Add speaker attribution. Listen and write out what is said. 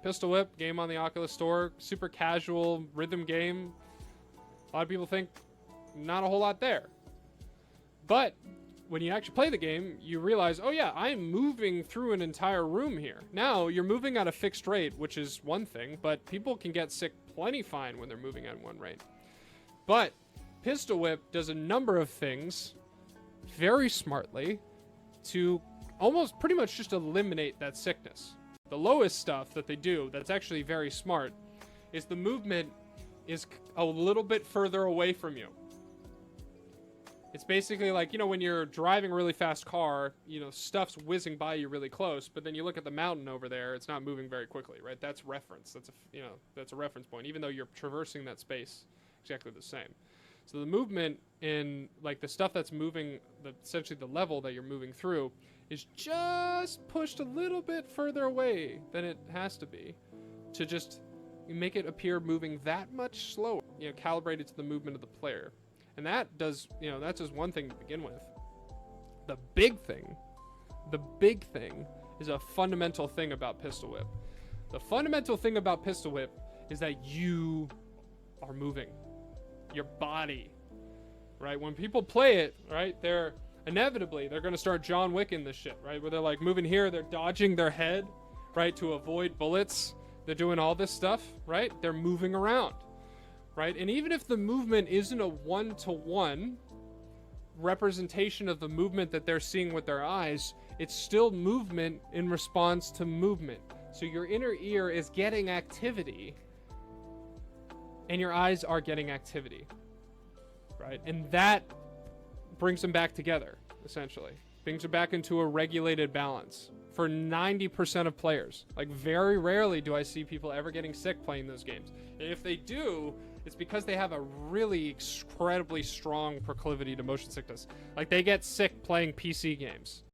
Speaker 1: Pistol Whip, game on the Oculus Store, super casual rhythm game. A lot of people think not a whole lot there. But when you actually play the game, you realize, oh yeah, I'm moving through an entire room here. Now, you're moving at a fixed rate, which is one thing, but people can get sick plenty fine when they're moving at one rate. But Pistol Whip does a number of things very smartly to almost pretty much just eliminate that sickness. The lowest stuff that they do that's actually very smart is the movement is a little bit further away from you. It's basically like, you know, when you're driving a really fast car, you know, stuff's whizzing by you really close, but then you look at the mountain over there, it's not moving very quickly, right? That's reference. That's that's a reference point, even though you're traversing that space exactly the same. So the movement in like the stuff that's moving, essentially the level that you're moving through, is just pushed a little bit further away than it has to be to just make it appear moving that much slower, you know, calibrated to the movement of the player. And that does, you know, that's just one thing to begin with. The big thing is a fundamental thing about Pistol Whip. The fundamental thing about Pistol Whip is that you are moving. Your body, right? When people play it, right, they're inevitably, they're going to start John Wick in this shit, right? Where they're like moving here, they're dodging their head, right, to avoid bullets. They're doing all this stuff, right? They're moving around. Right? And even if the movement isn't a one-to-one representation of the movement that they're seeing with their eyes, it's still movement in response to movement. So your inner ear is getting activity and your eyes are getting activity. Right? And that brings them back together, essentially. Brings them back into a regulated balance for 90% of players. Like, very rarely do I see people ever getting sick playing those games. And if they do, it's because they have a really incredibly strong proclivity to motion sickness. Like, they get sick playing PC games.